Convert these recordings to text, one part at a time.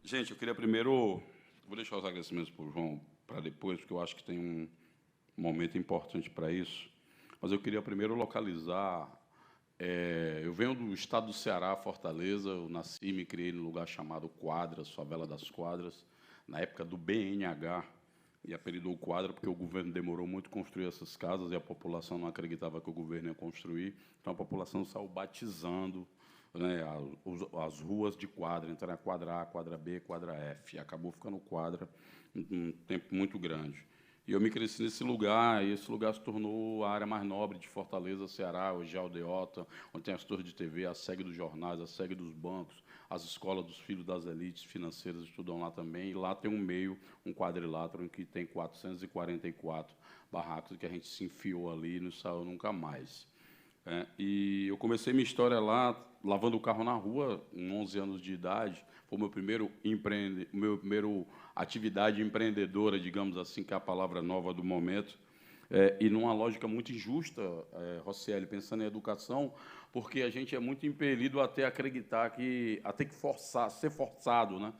Gente, eu queria primeiro... Vou deixar os agradecimentos para o João para depois, porque eu acho que tem um momento importante para isso. Mas eu queria primeiro localizar... eu venho do estado do Ceará, Fortaleza. Eu nasci e me criei num lugar chamado Quadras, Favela das Quadras, na época do BNH. E apelidou Quadra porque o governo demorou muito a construir essas casas e a população não acreditava que o governo ia construir. Então, a população saiu batizando, né, as ruas de quadra. Então, era quadra A, quadra B, quadra F. E acabou ficando quadra um tempo muito grande. E eu me cresci nesse lugar, e esse lugar se tornou a área mais nobre de Fortaleza, Ceará, hoje é Aldeota, onde tem as torres de TV, a sede dos jornais, a sede dos bancos, as escolas dos filhos das elites financeiras estudam lá também. E lá tem um meio, um quadrilátero, em que tem 444 barracos, que a gente se enfiou ali e não saiu nunca mais. E eu comecei minha história lá, lavando o carro na rua, com 11 anos de idade. Foi meu primeiro atividade empreendedora, digamos assim, que é a palavra nova do momento. E numa lógica muito injusta, Rocieli, pensando em educação, porque a gente é muito impelido a ter acreditar que, a ter que forçar, ser forçado, né,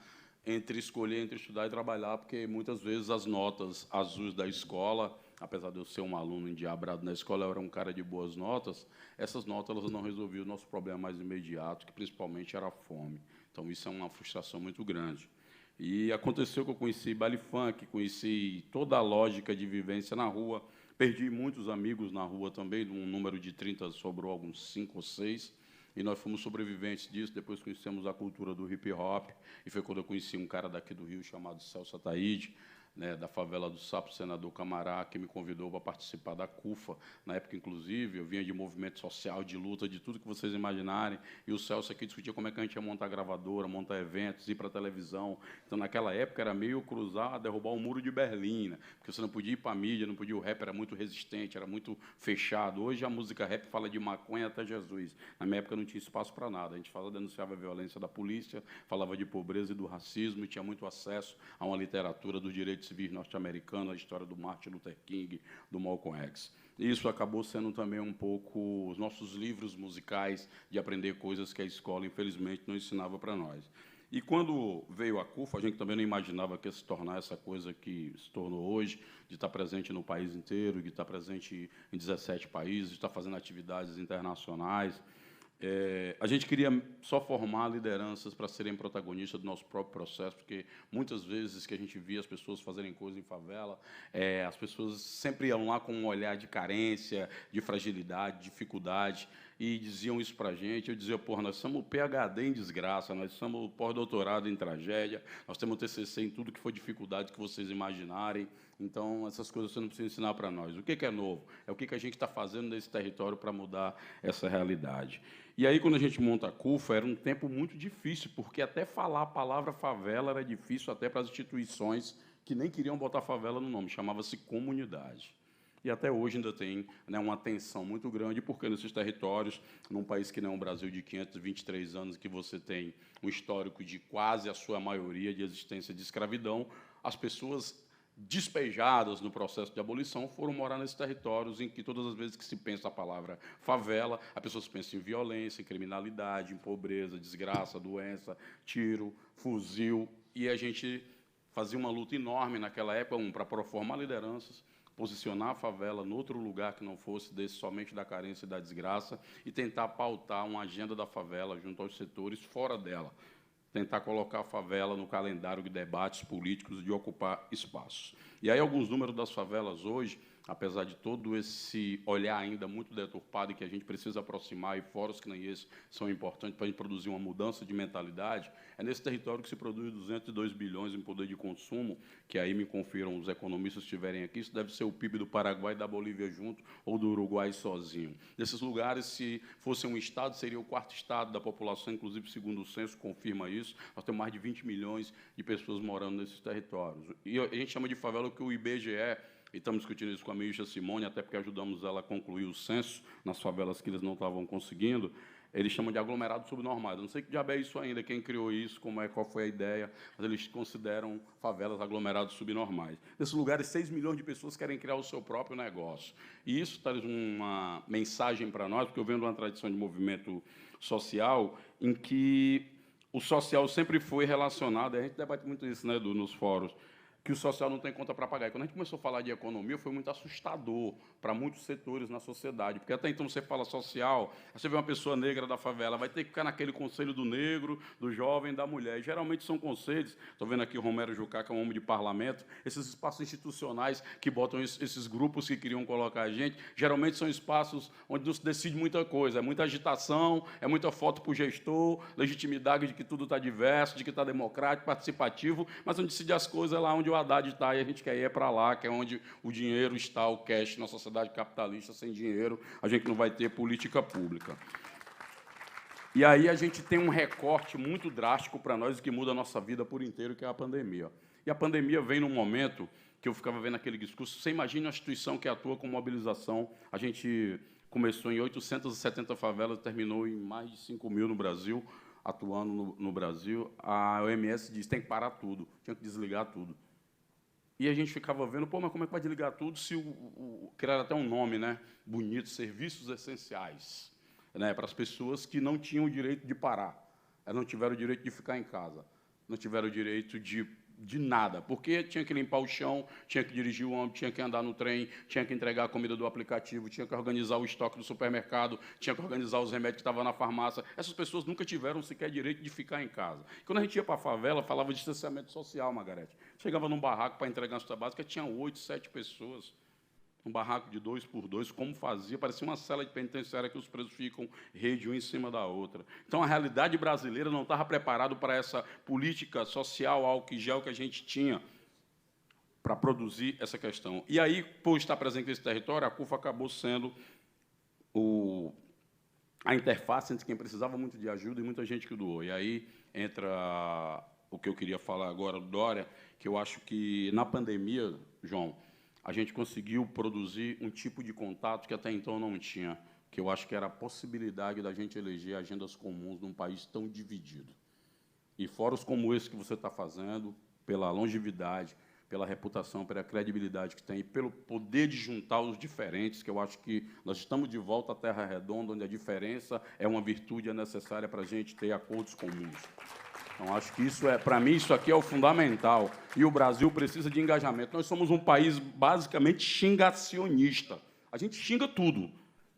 entre escolher, entre estudar e trabalhar, porque muitas vezes as notas azuis da escola, apesar de eu ser um aluno endiabrado na escola, eu era um cara de boas notas, essas notas elas não resolviam o nosso problema mais imediato, que principalmente era a fome. Então, isso é uma frustração muito grande. E aconteceu que eu conheci baile funk, conheci toda a lógica de vivência na rua, perdi muitos amigos na rua também, de um número de 30 sobrou alguns 5 ou 6, e nós fomos sobreviventes disso. Depois conhecemos a cultura do hip-hop, e foi quando eu conheci um cara daqui do Rio chamado Celso Ataíde, né, da favela do Sapo, senador Camará, que me convidou para participar da CUFA. Na época, inclusive, eu vinha de movimento social, de luta, de tudo que vocês imaginarem, e o Celso aqui discutia como é que a gente ia montar gravadora, montar eventos, ir para a televisão. Então, naquela época, era meio cruzar, derrubar o muro de Berlim, né, porque você não podia ir para a mídia, não podia, o rap era muito resistente, era muito fechado. Hoje, a música rap fala de maconha até Jesus. Na minha época, não tinha espaço para nada. A gente denunciava a violência da polícia, falava de pobreza e do racismo, e tinha muito acesso a uma literatura dos direitos civis norte-americanos, a história do Martin Luther King, do Malcolm X. E isso acabou sendo também um pouco os nossos livros musicais de aprender coisas que a escola, infelizmente, não ensinava para nós. E quando veio a CUFA, a gente também não imaginava que ia se tornar essa coisa que se tornou hoje, de estar presente no país inteiro, de estar presente em 17 países, de estar fazendo atividades internacionais. A gente queria só formar lideranças para serem protagonistas do nosso próprio processo, porque muitas vezes que a gente via as pessoas fazerem coisas em favela, as pessoas sempre iam lá com um olhar de carência, de fragilidade, dificuldade, e diziam isso para a gente. Eu dizia, porra, nós somos PhD em desgraça, nós somos pós-doutorado em tragédia, nós temos TCC em tudo que for dificuldade que vocês imaginarem. Então, essas coisas você não precisa ensinar para nós. O que é novo? É o que a gente está fazendo nesse território para mudar essa realidade. E aí, quando a gente monta a CUFA, era um tempo muito difícil, porque até falar a palavra favela era difícil até para as instituições que nem queriam botar favela no nome, chamava-se comunidade. E até hoje ainda tem, né, uma tensão muito grande, porque nesses territórios, num país que não é o Brasil de 523 anos, que você tem um histórico de quase a sua maioria de existência de escravidão, as pessoas despejadas no processo de abolição foram morar nesses territórios em que todas as vezes que se pensa a palavra favela, a pessoa se pensa em violência, em criminalidade, em pobreza, desgraça, doença, tiro, fuzil, e a gente fazia uma luta enorme naquela época, para formar lideranças, posicionar a favela em outro lugar que não fosse desse somente da carência e da desgraça, e tentar pautar uma agenda da favela junto aos setores fora dela, tentar colocar a favela no calendário de debates políticos, de ocupar espaços. E aí alguns números das favelas hoje, apesar de todo esse olhar ainda muito deturpado e que a gente precisa aproximar, e fóruns que nem esse são importantes para a gente produzir uma mudança de mentalidade, é nesse território que se produz 202 bilhões em poder de consumo, que aí me confiram os economistas que estiverem aqui, isso deve ser o PIB do Paraguai e da Bolívia junto, ou do Uruguai sozinho. Nesses lugares, se fosse um estado, seria o quarto estado da população, inclusive, segundo o censo, confirma isso. Nós temos mais de 20 milhões de pessoas morando nesses territórios. E a gente chama de favela o que o IBGE, e estamos discutindo isso com a ministra Simone, até porque ajudamos ela a concluir o censo nas favelas que eles não estavam conseguindo, eles chamam de aglomerados subnormais. Eu não sei que diabo é isso ainda, quem criou isso, qual foi a ideia, mas eles consideram favelas aglomerados subnormais. Nesses lugares, 6 milhões de pessoas querem criar o seu próprio negócio. E isso traz uma mensagem para nós, porque eu venho de uma tradição de movimento social em que o social sempre foi relacionado, a gente debate muito isso, né, nos fóruns, que o social não tem conta para pagar. E quando a gente começou a falar de economia, foi muito assustador para muitos setores na sociedade, porque até então você fala social, você vê uma pessoa negra da favela, vai ter que ficar naquele conselho do negro, do jovem, da mulher. E, geralmente são conselhos, estou vendo aqui o Romero Jucá, que é um homem de parlamento, esses espaços institucionais que botam esses grupos que queriam colocar a gente, geralmente são espaços onde não se decide muita coisa, é muita agitação, é muita foto para o gestor, legitimidade de que tudo está diverso, de que está democrático, participativo, mas onde decide as coisas é lá onde o Haddad está, e a gente quer ir para lá, que é onde o dinheiro está, o cash. Na sociedade capitalista, sem dinheiro, a gente não vai ter política pública. E aí a gente tem um recorte muito drástico para nós, que muda a nossa vida por inteiro, que é a pandemia. E a pandemia vem num momento que eu ficava vendo aquele discurso, você imagina uma instituição que atua com mobilização, a gente começou em 870 favelas, terminou em mais de 5 mil no Brasil, atuando no Brasil. A OMS diz, tem que parar tudo, tinha que desligar tudo. E a gente ficava vendo, pô, mas como é que vai desligar tudo se criar até um nome, né, bonito, serviços essenciais, né, para as pessoas que não tinham o direito de parar, não tiveram o direito de ficar em casa, não tiveram o direito de nada, porque tinha que limpar o chão, tinha que dirigir o ônibus, tinha que andar no trem, tinha que entregar a comida do aplicativo, tinha que organizar o estoque do supermercado, tinha que organizar os remédios que estavam na farmácia. Essas pessoas nunca tiveram sequer direito de ficar em casa. Quando a gente ia para a favela, falava de distanciamento social, Margarete. Chegava num barraco para entregar a cesta básica, tinha 8, 7 pessoas. Um barraco de 2 por 2, como fazia, parecia uma cela de penitenciária que os presos ficam rede um em cima da outra. Então, a realidade brasileira não estava preparada para essa política social, álcool e gel que a gente tinha para produzir essa questão. E aí, por estar presente nesse território, a CUFA acabou sendo a interface entre quem precisava muito de ajuda e muita gente que doou. E aí entra o que eu queria falar agora do Dória, que eu acho que, na pandemia, João, a gente conseguiu produzir um tipo de contato que até então não tinha, que eu acho que era a possibilidade da gente eleger agendas comuns num país tão dividido. E fóruns como esse que você está fazendo, pela longevidade, pela reputação, pela credibilidade que tem, e pelo poder de juntar os diferentes, que eu acho que nós estamos de volta à Terra Redonda, onde a diferença é uma virtude necessária para a gente ter acordos comuns. Então, acho que isso para mim, isso aqui é o fundamental. E o Brasil precisa de engajamento. Nós somos um país basicamente xingacionista. A gente xinga tudo.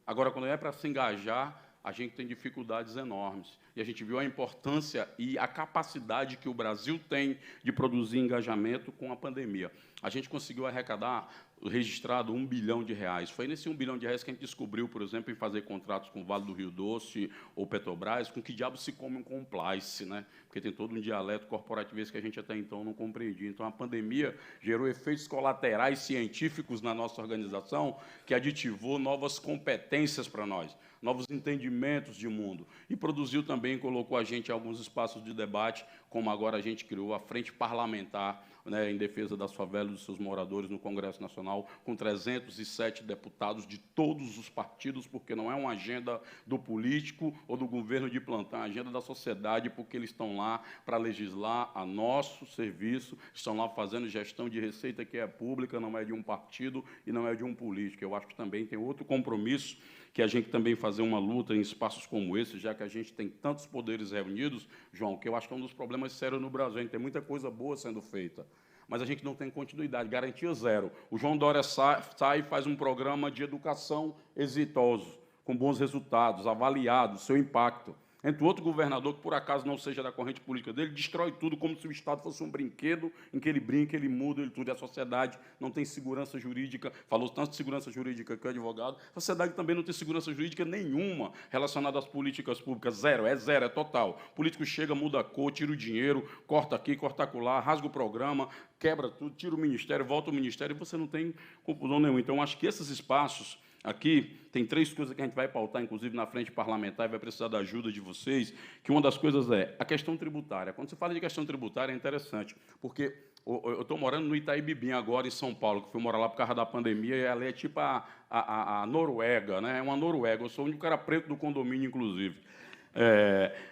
Agora, quando é para se engajar, a gente tem dificuldades enormes. E a gente viu a importância e a capacidade que o Brasil tem de produzir engajamento com a pandemia. A gente conseguiu arrecadar, registrado, R$1 bilhão. Foi nesse R$1 bilhão que a gente descobriu, por exemplo, em fazer contratos com o Vale do Rio Doce ou Petrobras, com que diabo se come um compliance, né? Porque tem todo um dialeto corporativista que a gente até então não compreendia. Então, a pandemia gerou efeitos colaterais científicos na nossa organização, que aditivou novas competências para nós, novos entendimentos de mundo, e produziu também, colocou a gente em alguns espaços de debate, como agora a gente criou a Frente Parlamentar, né, em defesa das favelas e dos seus moradores no Congresso Nacional, com 307 deputados de todos os partidos, porque não é uma agenda do político ou do governo de plantão, é uma agenda da sociedade, porque eles estão lá para legislar a nosso serviço, estão lá fazendo gestão de receita que é pública, não é de um partido e não é de um político. Eu acho que também tem outro compromisso, que a gente também fazer uma luta em espaços como esse, já que a gente tem tantos poderes reunidos, João, que eu acho que é um dos problemas sérios no Brasil. A gente tem muita coisa boa sendo feita, mas a gente não tem continuidade, garantia zero. O João Dória sai e faz um programa de educação exitoso, com bons resultados, avaliado, seu impacto. Entra outro governador, que por acaso não seja da corrente política dele, destrói tudo como se o Estado fosse um brinquedo em que ele brinca, ele muda, ele tudo. E a sociedade não tem segurança jurídica, falou tanto de segurança jurídica que o advogado, a sociedade também não tem segurança jurídica nenhuma relacionada às políticas públicas, zero, é total. O político chega, muda a cor, tira o dinheiro, corta aqui, corta acolá, rasga o programa, quebra tudo, tira o ministério, volta o ministério, e você não tem confusão nenhuma. Então, acho que esses espaços aqui, tem 3 coisas que a gente vai pautar, inclusive, na frente parlamentar, e vai precisar da ajuda de vocês, que uma das coisas é a questão tributária. Quando você fala de questão tributária, é interessante, porque eu estou morando no Itaibibim agora, em São Paulo, que fui morar lá por causa da pandemia, e ali é tipo a Noruega, né? É uma Noruega, eu sou o único cara preto do condomínio, inclusive.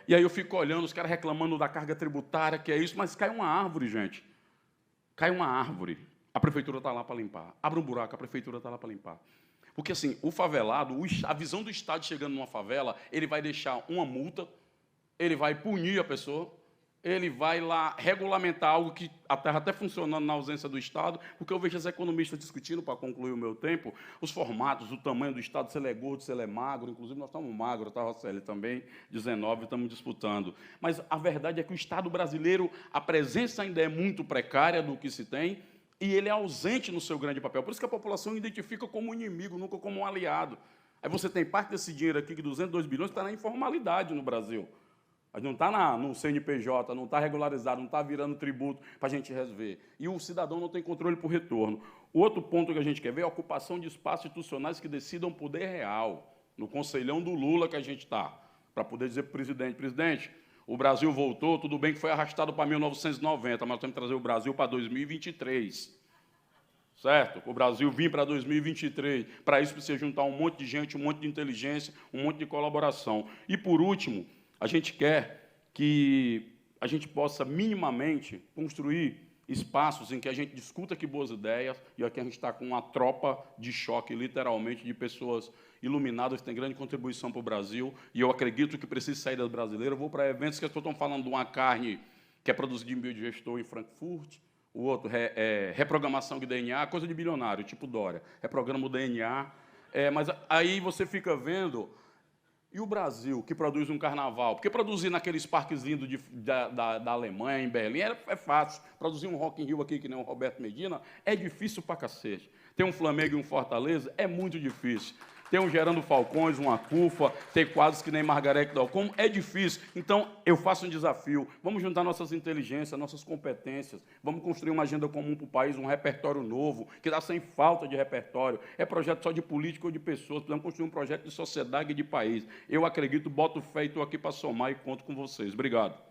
E aí eu fico olhando, os caras reclamando da carga tributária, que é isso, mas cai uma árvore, gente. Cai uma árvore, a prefeitura está lá para limpar. Abre um buraco, a prefeitura está lá para limpar. Porque, assim, o favelado, a visão do Estado chegando numa favela, ele vai deixar uma multa, ele vai punir a pessoa, ele vai lá regulamentar algo que a terra até funcionando na ausência do Estado, porque eu vejo as economistas discutindo, para concluir o meu tempo, os formatos, o tamanho do Estado, se ele é gordo, se ele é magro, inclusive nós estamos magros, tá, Roseli, também, 19, estamos disputando. Mas a verdade é que o Estado brasileiro, a presença ainda é muito precária do que se tem, e ele é ausente no seu grande papel. Por isso que a população identifica como inimigo, nunca como um aliado. Aí você tem parte desse dinheiro aqui, que 202 bilhões, está na informalidade no Brasil. Não está no CNPJ, não está regularizado, não está virando tributo para a gente rever. E o cidadão não tem controle por retorno. O outro ponto que a gente quer ver é a ocupação de espaços institucionais que decidam poder real. No conselhão do Lula que a gente está, para poder dizer para o presidente, o Brasil voltou, tudo bem que foi arrastado para 1990, mas nós temos que trazer o Brasil para 2023. Certo? O Brasil vir para 2023. Para isso precisa juntar um monte de gente, um monte de inteligência, um monte de colaboração. E, por último, a gente quer que a gente possa, minimamente, construir espaços em que a gente discuta que boas ideias, e aqui a gente está com uma tropa de choque, literalmente, de pessoas iluminadas, que têm grande contribuição para o Brasil, e eu acredito que precisa sair das brasileiras. Eu vou para eventos que as pessoas estão falando de uma carne que é produzida em biodigestor em Frankfurt, o outro é reprogramação de DNA, coisa de bilionário, tipo Dória, reprograma o DNA, mas aí você fica vendo... E o Brasil, que produz um carnaval? Porque produzir naqueles parques lindos da Alemanha, em Berlim, é fácil. Produzir um Rock in Rio aqui, que nem o Roberto Medina, é difícil pra cacete. Ter um Flamengo e um Fortaleza é muito difícil. Ter um Gerando Falcões, uma CUFA, ter quadros que nem Margarete Dalcom, é difícil. Então, eu faço um desafio. Vamos juntar nossas inteligências, nossas competências. Vamos construir uma agenda comum para o país, um repertório novo, que dá sem falta de repertório. É projeto só de política ou de pessoas. Precisamos construir um projeto de sociedade e de país. Eu acredito, boto fé e estou aqui para somar e conto com vocês. Obrigado.